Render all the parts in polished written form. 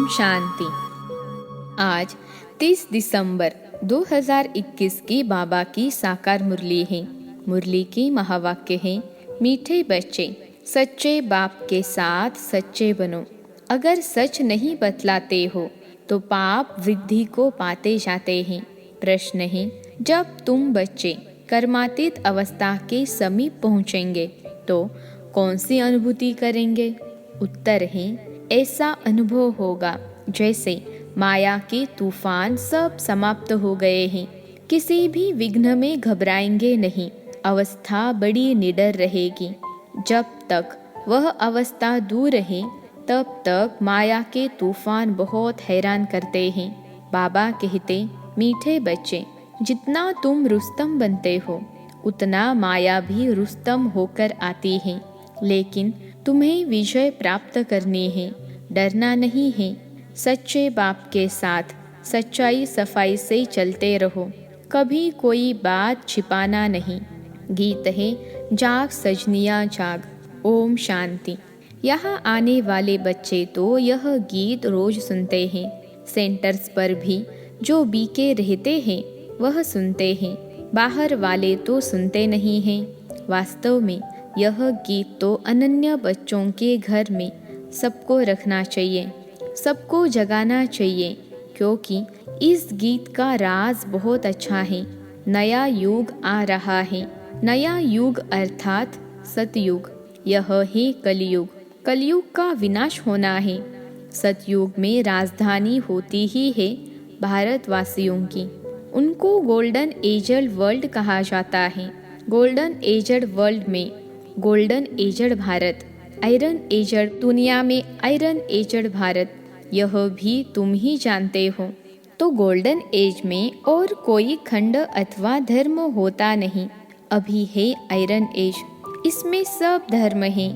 शांति। आज 30 दिसंबर 2021 की बाबा की साकार मुरली है। मुरली की महावाक्य है, मीठे बच्चे सच्चे बाप के साथ सच्चे बनो। अगर सच नहीं बतलाते हो तो पाप वृद्धि को पाते जाते हैं। प्रश्न है, जब तुम बच्चे कर्मातीत अवस्था के समीप पहुँचेंगे तो कौन सी अनुभूति करेंगे? उत्तर है, ऐसा अनुभव होगा जैसे माया के तूफान सब समाप्त हो गए हैं। किसी भी विघ्न में घबराएंगे नहीं। अवस्था बड़ी निडर रहेगी। जब तक वह अवस्था दूर है तब तक माया के तूफान बहुत हैरान करते हैं। बाबा कहते, मीठे बच्चे, जितना तुम रुस्तम बनते हो उतना माया भी रुस्तम होकर आती है। लेकिन तुम्हें विजय प्राप्त करनी है, डरना नहीं है। सच्चे बाप के साथ सच्चाई सफाई से चलते रहो, कभी कोई बात छिपाना नहीं। गीत है, जाग सजनिया जाग। ओम शांति। यहाँ आने वाले बच्चे तो यह गीत रोज सुनते हैं। सेंटर्स पर भी जो बीके रहते हैं वह सुनते हैं। बाहर वाले तो सुनते नहीं हैं। वास्तव में यह गीत तो अनन्य बच्चों के घर में सबको रखना चाहिए, सबको जगाना चाहिए, क्योंकि इस गीत का राज बहुत अच्छा है। नया युग आ रहा है। नया युग अर्थात सतयुग। यह है कलयुग। कलयुग का विनाश होना है। सतयुग में राजधानी होती ही है भारतवासियों की। उनको गोल्डन एजड वर्ल्ड कहा जाता है। गोल्डन एजड वर्ल्ड में golden aged Bharat, iron aged दुनिया में आयरन एजड भारत, यह भी तुम ही जानते हो। तो गोल्डन एज में और कोई खंड अथवा धर्म होता नहीं। अभी है आयरन एज, इसमें सब धर्म है।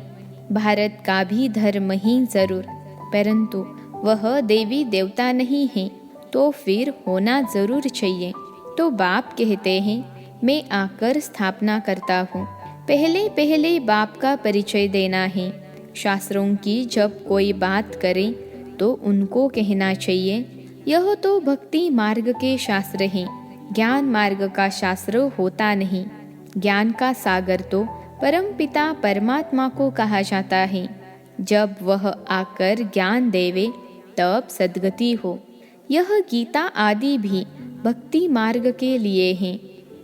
भारत का भी धर्म ही जरूर, परंतु वह देवी देवता नहीं है, तो फिर होना जरूर चाहिए। तो बाप कहते हैं, मैं आकर स्थापना करता हूँ। पहले पहले बाप का परिचय देना है। शास्त्रों की जब कोई बात करे तो उनको कहना चाहिए, यह तो भक्ति मार्ग के शास्त्र हैं, ज्ञान मार्ग का शास्त्र होता नहीं। ज्ञान का सागर तो परमपिता परमात्मा को कहा जाता है। जब वह आकर ज्ञान देवे तब सद्गति हो। यह गीता आदि भी भक्ति मार्ग के लिए हैं।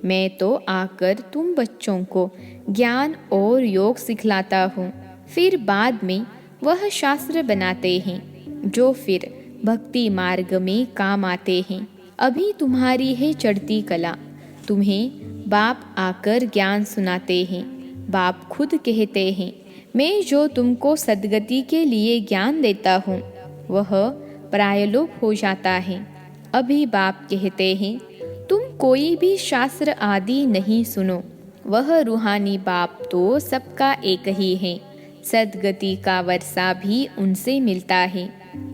मैं तो आकर तुम बच्चों को ज्ञान और योग सिखलाता हूँ। फिर बाद में वह शास्त्र बनाते हैं जो फिर भक्ति मार्ग में काम आते हैं। अभी तुम्हारी है चढ़ती कला। तुम्हें बाप आकर ज्ञान सुनाते हैं। बाप खुद कहते हैं, मैं जो तुमको सद्गति के लिए ज्ञान देता हूँ वह प्रायलोप हो जाता है। अभी बाप कहते हैं, तुम कोई भी शास्त्र आदि नहीं सुनो। वह रूहानी बाप तो सबका एक ही है। सद्गति का वर्षा भी उनसे मिलता है।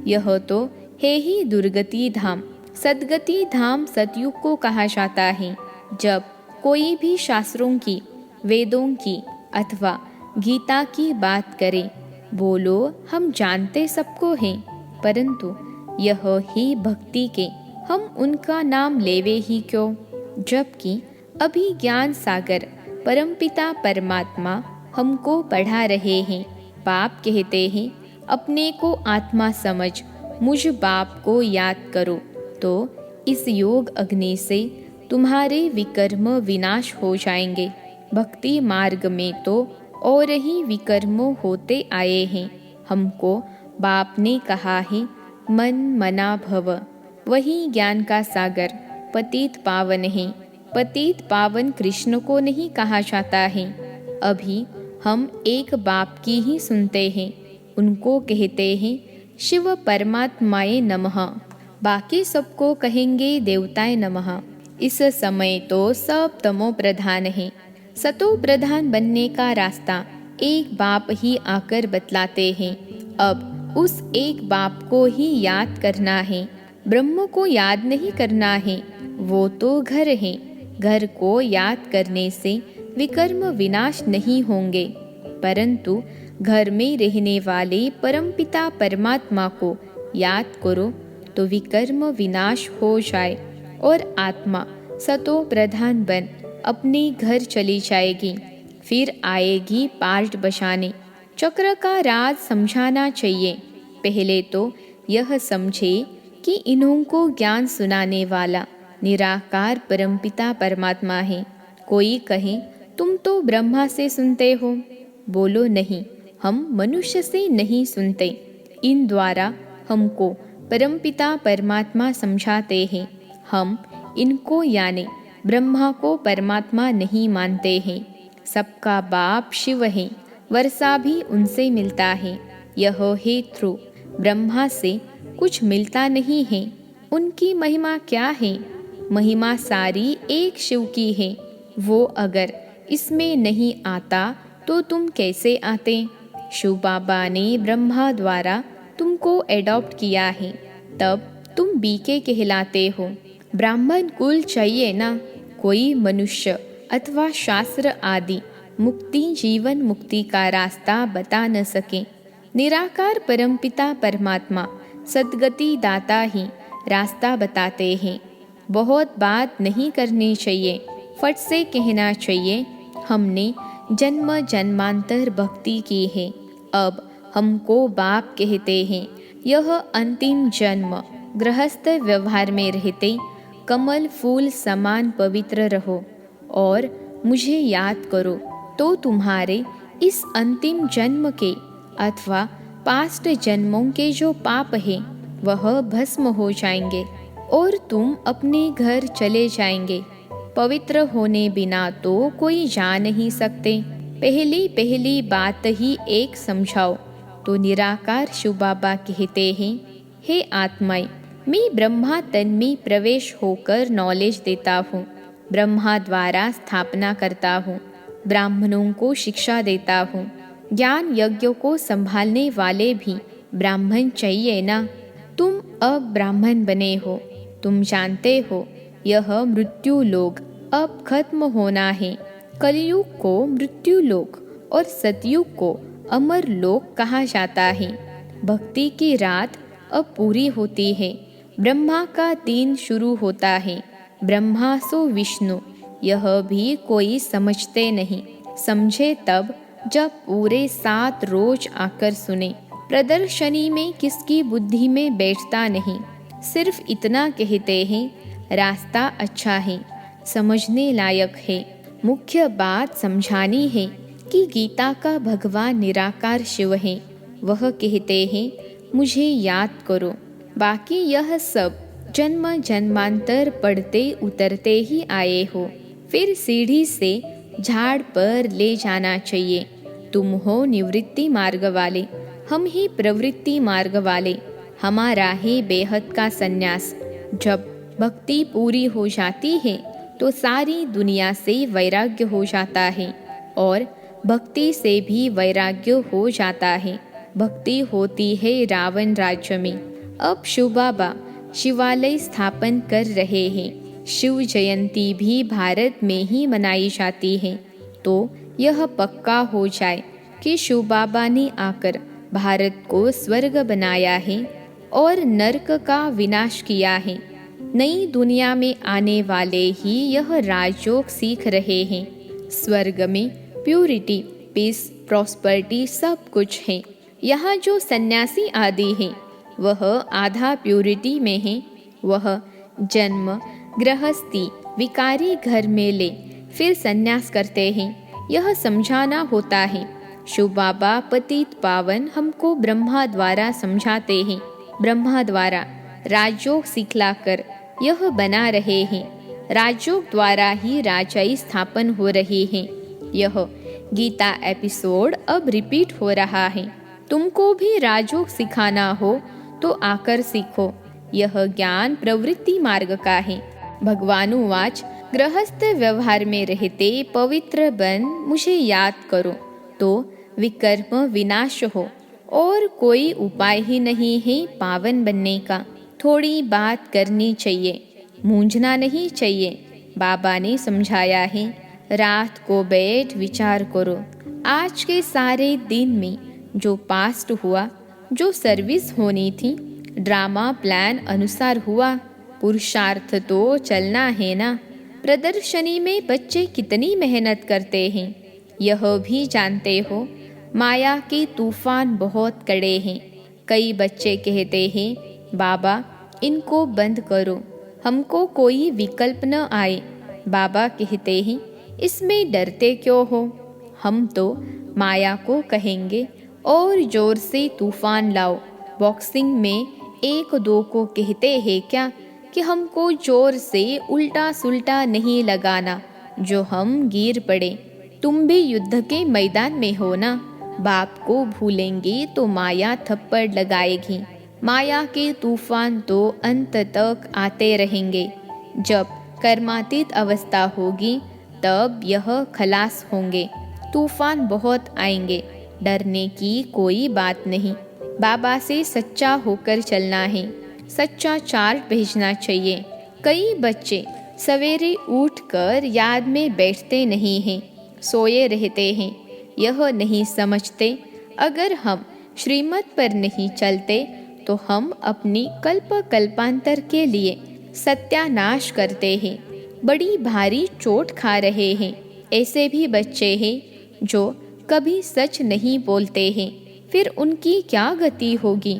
यह तो है ही दुर्गति धाम। सद्गति धाम सतयुग को कहा जाता है। जब कोई भी शास्त्रों की, वेदों की अथवा गीता की बात करे, बोलो हम जानते सबको हैं, परंतु यह ही भक्ति के, हम उनका नाम लेवे ही क्यों? जबकि अभी ज्ञान सागर परमपिता परमात्मा हमको पढ़ा रहे हैं। बाप कहते हैं, अपने को आत्मा समझ मुझ बाप को याद करो, तो इस योग अग्नि से तुम्हारे विकर्म विनाश हो जाएंगे। भक्ति मार्ग में तो और ही विकर्म होते आए हैं। हमको बाप ने कहा है, मन मना भव। वही ज्ञान का सागर पतित पावन है। पतित पावन कृष्ण को नहीं कहा जाता है। अभी हम एक बाप की ही सुनते हैं। उनको कहते हैं, शिव परमात्माए नमः। बाकी सबको कहेंगे देवताए नमः। इस समय तो सब तमो प्रधान है। सतो प्रधान बनने का रास्ता एक बाप ही आकर बतलाते हैं। अब उस एक बाप को ही याद करना है। ब्रह्म को याद नहीं करना है, वो तो घर है। घर को याद करने से विकर्म विनाश नहीं होंगे, परंतु घर में रहने वाले परमपिता परमात्मा को याद करो तो विकर्म विनाश हो जाए और आत्मा सतो प्रधान बन अपने घर चली जाएगी। फिर आएगी पार्ट बचाने। चक्र का राज समझाना चाहिए। पहले तो यह समझे कि इन्हों को ज्ञान सुनाने वाला निराकार परमपिता परमात्मा है। कोई कहे तुम तो ब्रह्मा से सुनते हो। बोलो नहीं, हम मनुष्य से नहीं सुनते। इन द्वारा हमको परमपिता परमात्मा समझाते हैं। हम इनको यानी ब्रह्मा को परमात्मा नहीं मानते हैं। सबका बाप शिव है, वर्षा भी उनसे मिलता है। यह है ध्रुव, ब्रह्मा से कुछ मिलता नहीं है। उनकी महिमा क्या है? महिमा सारी एक शिव की है। वो अगर इसमें नहीं आता तो तुम कैसे आते? शिव बाबा ने ब्रह्मा द्वारा तुमको एडॉप्ट किया है, तब तुम बीके कहलाते हो। ब्राह्मण कुल चाहिए ना। कोई मनुष्य अथवा शास्त्र आदि मुक्ति जीवन मुक्ति का रास्ता बता न सके। निराकार परमपिता परमात्मा सद्गति दाता ही रास्ता बताते हैं। बहुत बात नहीं करनी चाहिए, फट से कहना चाहिए हमने जन्म जन्मांतर भक्ति की है, अब हमको बाप कहते हैं। यह अंतिम जन्म गृहस्थ व्यवहार में रहते कमल फूल समान पवित्र रहो और मुझे याद करो तो तुम्हारे इस अंतिम जन्म के अथवा पास्ट जन्मों के जो पाप हैं वह भस्म हो जाएंगे और तुम अपने घर चले जाएंगे। पवित्र होने बिना तो कोई जा नहीं सकते। पहली पहली बात ही एक समझाओ तो निराकार शिव बाबा कहते हैं, हे आत्माएं, मैं ब्रह्मा तन में प्रवेश होकर नॉलेज देता हूँ। ब्रह्मा द्वारा स्थापना करता हूँ, ब्राह्मणों को शिक्षा देता हूँ। ज्ञान यज्ञों को संभालने वाले भी ब्राह्मण चाहिए ना। तुम अब ब्राह्मण बने हो। तुम जानते हो यह मृत्यु लोक अब खत्म होना है। कलयुग को मृत्यु लोक और सतयुग को अमर लोक कहा जाता है। भक्ति की रात अब पूरी होती है। ब्रह्मा का दिन शुरू होता है। ब्रह्मा सो विष्णु, यह भी कोई समझते नहीं। समझे तब जब पूरे 7 रोज आकर सुने। प्रदर्शनी में किसकी बुद्धि में बैठता नहीं। सिर्फ इतना कहते हैं, रास्ता अच्छा है, समझने लायक है। मुख्य बात समझानी है कि गीता का भगवान निराकार शिव है। वह कहते हैं, मुझे याद करो। बाकी यह सब जन्म जन्मांतर पढ़ते उतरते ही आए हो। फिर सीढ़ी से झाड़ पर ले जाना चाहिए। तुम हो निवृत्ति मार्ग वाले, हम ही प्रवृत्ति मार्ग वाले। हमारा है बेहद का संन्यास। जब भक्ति पूरी हो जाती है तो सारी दुनिया से वैराग्य हो जाता है और भक्ति से भी वैराग्य हो जाता है। भक्ति होती है रावण राज्य में। अब शिव बाबा शिवालय स्थापन कर रहे हैं। शिव जयंती भी भारत में ही मनाई जाती है। तो यह पक्का हो जाए कि शिव बाबा ने आकर भारत को स्वर्ग बनाया है और नरक का विनाश किया है। नई दुनिया में आने वाले ही यह राजयोग सीख रहे हैं। स्वर्ग में प्यूरिटी, पीस, प्रॉस्पेरिटी सब कुछ है। यहाँ जो सन्यासी आदि हैं वह आधा प्यूरिटी में है। वह जन्म गृहस्थी विकारी घर में ले फिर सन्यास करते हैं। यह समझाना होता है। शिव बाबा पतित पावन हमको ब्रह्मा द्वारा समझाते हैं। ब्रह्मा द्वारा राजयोग सिखलाकर यह बना रहे हैं। राजयोग द्वारा ही राजाई स्थापन हो रही है। यह गीता एपिसोड अब रिपीट हो रहा है। तुमको भी राजयोग सिखाना हो तो आकर सीखो। यह ज्ञान प्रवृत्ति मार्ग का है। भगवानुवाच, गृहस्थ व्यवहार में रहते पवित्र बन मुझे याद करो तो विकर्म विनाश हो। और कोई उपाय ही नहीं है पावन बनने का। थोड़ी बात करनी चाहिए, मूंझना नहीं चाहिए। बाबा ने समझाया है, रात को बैठ विचार करो। आज के सारे दिन में जो पास्ट हुआ, जो सर्विस होनी थी, ड्रामा प्लान अनुसार हुआ, पुरुषार्थ तो चलना है ना। प्रदर्शनी में बच्चे कितनी मेहनत करते हैं, यह भी जानते हो। माया के तूफान बहुत कड़े हैं। कई बच्चे कहते हैं, बाबा इनको बंद करो, हमको कोई विकल्प न आए। बाबा कहते हैं, इसमें डरते क्यों हो। हम तो माया को कहेंगे और जोर से तूफान लाओ। बॉक्सिंग में एक दो को कहते हैं क्या कि हमको जोर से उल्टा सुल्टा नहीं लगाना जो हम गिर पड़े। तुम भी युद्ध के मैदान में हो ना। बाप को भूलेंगे तो माया थप्पड़ लगाएगी। माया के तूफान तो अंत तक आते रहेंगे। जब कर्मातीत अवस्था होगी तब यह खलास होंगे। तूफान बहुत आएंगे, डरने की कोई बात नहीं। बाबा से सच्चा होकर चलना है। सच्चा चार्ट भेजना चाहिए। कई बच्चे सवेरे उठकर याद में बैठते नहीं हैं, सोए रहते हैं। यह नहीं समझते अगर हम श्रीमत पर नहीं चलते तो हम अपनी कल्पांतर के लिए सत्यानाश करते हैं, बड़ी भारी चोट खा रहे हैं। ऐसे भी बच्चे हैं जो कभी सच नहीं बोलते हैं, फिर उनकी क्या गति होगी,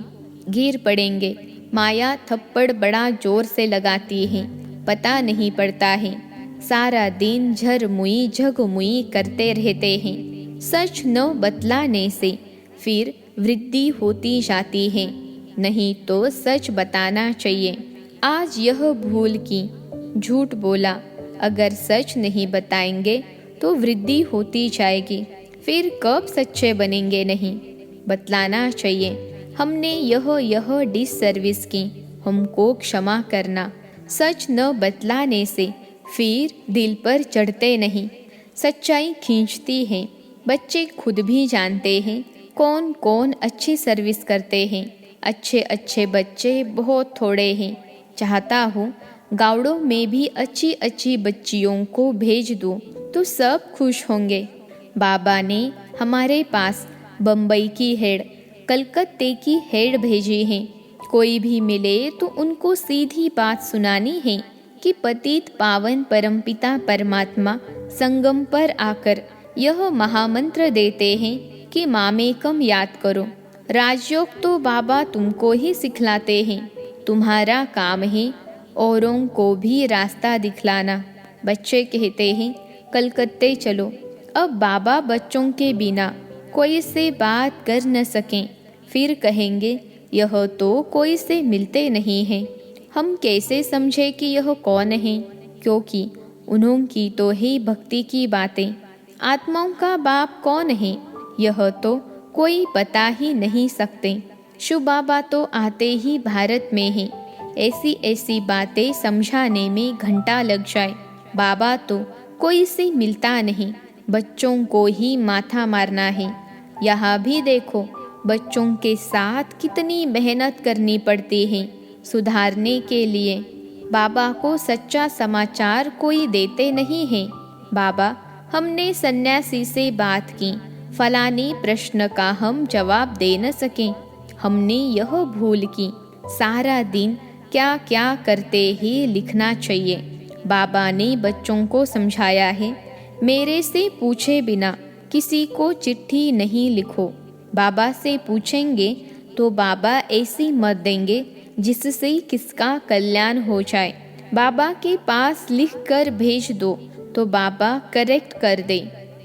गिर पड़ेंगे। माया थप्पड़ बड़ा जोर से लगाती है, पता नहीं पड़ता है। सारा दिन झरमुई झगमुई करते रहते हैं। सच न बतलाने से फिर वृद्धि होती जाती है, नहीं तो सच बताना चाहिए। आज यह भूल की, झूठ बोला। अगर सच नहीं बताएंगे तो वृद्धि होती जाएगी, फिर कब सच्चे बनेंगे। नहीं बतलाना चाहिए। हमने यह डिससर्विस की, हमको क्षमा करना। सच न बतलाने से फिर दिल पर चढ़ते नहीं, सच्चाई खींचती है। बच्चे खुद भी जानते हैं कौन कौन अच्छी सर्विस करते हैं। अच्छे अच्छे बच्चे बहुत थोड़े हैं। चाहता हूँ गावड़ों में भी अच्छी अच्छी बच्चियों को भेज दूँ तो सब खुश होंगे। बाबा ने हमारे पास बम्बई की हेड, कलकत्ते की हेड भेजी है। कोई भी मिले तो उनको सीधी बात सुनानी है कि पतित पावन परमपिता परमात्मा संगम पर आकर यह महामंत्र देते हैं कि मामेकम याद करो। राजयोग तो बाबा तुमको ही सिखलाते हैं, तुम्हारा काम है औरों को भी रास्ता दिखलाना। बच्चे कहते हैं कलकत्ते चलो। अब बाबा बच्चों के बिना कोई से बात कर न सकें, फिर कहेंगे यह तो कोई से मिलते नहीं हैं। हम कैसे समझे कि यह कौन है, क्योंकि उन्होंने तो ही भक्ति की बातें। आत्माओं का बाप कौन है यह तो कोई बता ही नहीं सकते। शिव बाबा तो आते ही भारत में हैं। ऐसी ऐसी बातें समझाने में घंटा लग जाए। बाबा तो कोई से मिलता नहीं, बच्चों को ही माथा मारना है। यहाँ भी देखो बच्चों के साथ कितनी मेहनत करनी पड़ती है सुधारने के लिए। बाबा को सच्चा समाचार कोई देते नहीं है। बाबा हमने सन्यासी से बात की, फलानी प्रश्न का हम जवाब दे न सकें। हमने यह भूल की, सारा दिन क्या क्या करते ही लिखना चाहिए। बाबा ने बच्चों को समझाया है, मेरे से पूछे बिना किसी को चिट्ठी नहीं लिखो। बाबा से पूछेंगे तो बाबा ऐसी मत देंगे जिससे किसका कल्याण हो जाए। बाबा के पास लिख कर भेज दो तो बाबा करेक्ट कर दे।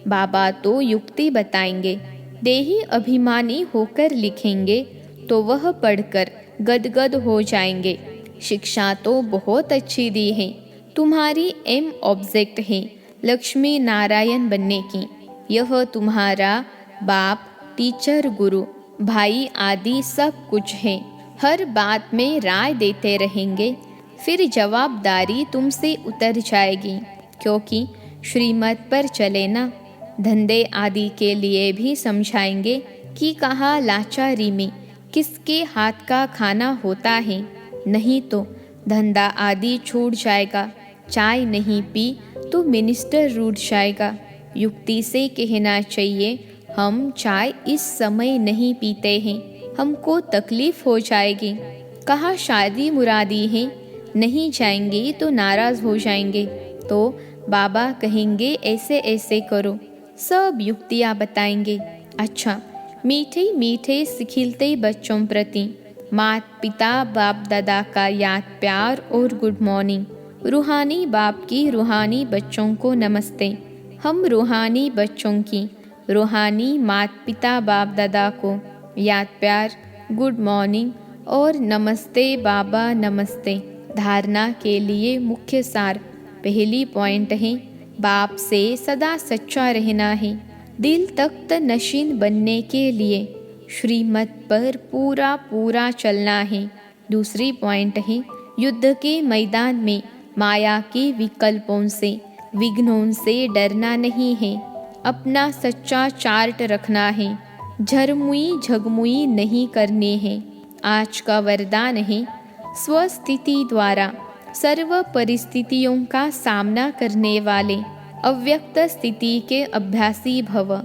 बाबा तो युक्ति बताएंगे। देही अभिमानी होकर लिखेंगे तो वह पढ़कर गदगद हो जाएंगे। शिक्षा तो बहुत अच्छी दी है। तुम्हारी एम ऑब्जेक्ट है लक्ष्मी नारायण बनने की। यह तुम्हारा बाप, टीचर, गुरु, भाई आदि सब कुछ है। हर बात में राय देते रहेंगे, फिर जवाबदारी तुमसे उतर जाएगी, क्योंकि श्रीमत पर चले ना। धंधे आदि के लिए भी समझाएंगे कि कहाँ लाचारी में किसके हाथ का खाना होता है, नहीं तो धंधा आदि छूट जाएगा। चाय नहीं पी तो मिनिस्टर रूठ जाएगा। युक्ति से कहना चाहिए, हम चाय इस समय नहीं पीते हैं, हमको तकलीफ हो जाएगी। कहा शादी मुरादी है, नहीं जाएंगे तो नाराज़ हो जाएंगे, तो बाबा कहेंगे ऐसे ऐसे करो, सब युक्तियाँ बताएंगे। अच्छा, मीठे मीठे सिखिलते बच्चों प्रति मात पिता बाप दादा का याद प्यार और गुड मॉर्निंग। रूहानी बाप की रूहानी बच्चों को नमस्ते। हम रूहानी बच्चों की रूहानी मात पिता बाप दादा को याद प्यार, गुड मॉर्निंग और नमस्ते बाबा नमस्ते। धारणा के लिए मुख्य सार। पहली पॉइंट है, बाप से सदा सच्चा रहना है। दिल तख्त नशीन बनने के लिए श्रीमत पर पूरा पूरा चलना है। दूसरी पॉइंट है, युद्ध के मैदान में माया के विकल्पों से विघ्नों से डरना नहीं है। अपना सच्चा चार्ट रखना है, झरमुई झगमुई नहीं करने हैं। आज का वरदान है, स्वस्थिति द्वारा सर्व परिस्थितियों का सामना करने वाले अव्यक्त स्थिति के अभ्यासी भव।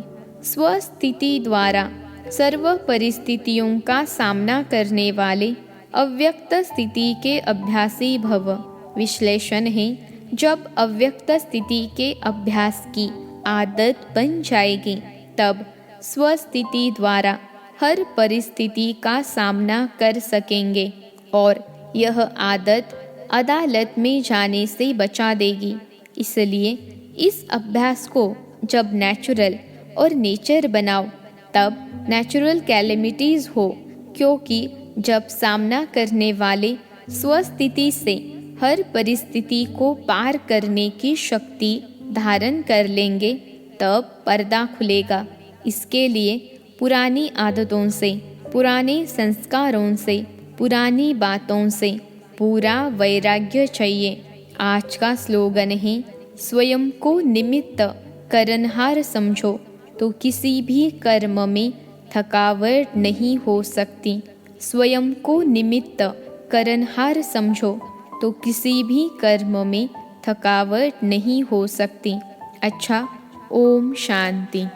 स्वस्थिति द्वारा सर्व परिस्थितियों का सामना करने वाले अव्यक्त स्थिति के अभ्यासी भव। विश्लेषण है, जब अव्यक्त स्थिति के अभ्यास की आदत बन जाएगी, तब स्वस्थिति द्वारा हर परिस्थिति का सामना कर सकेंगे और यह आदत अदालत में जाने से बचा देगी। इसलिए इस अभ्यास को जब नेचुरल और नेचर बनाओ, तब नेचुरल कैलेमिटीज़ हो, क्योंकि जब सामना करने वाले स्वस्थिति से हर परिस्थिति को पार करने की शक्ति धारण कर लेंगे, तब पर्दा खुलेगा। इसके लिए पुरानी आदतों से, पुराने संस्कारों से, पुरानी बातों से पूरा वैराग्य चाहिए। आज का स्लोगन है, स्वयं को निमित्त करनहार समझो तो किसी भी कर्म में थकावट नहीं हो सकती। स्वयं को निमित्त करनहार समझो तो किसी भी कर्म में थकावट नहीं हो सकती। अच्छा, ओम शांति।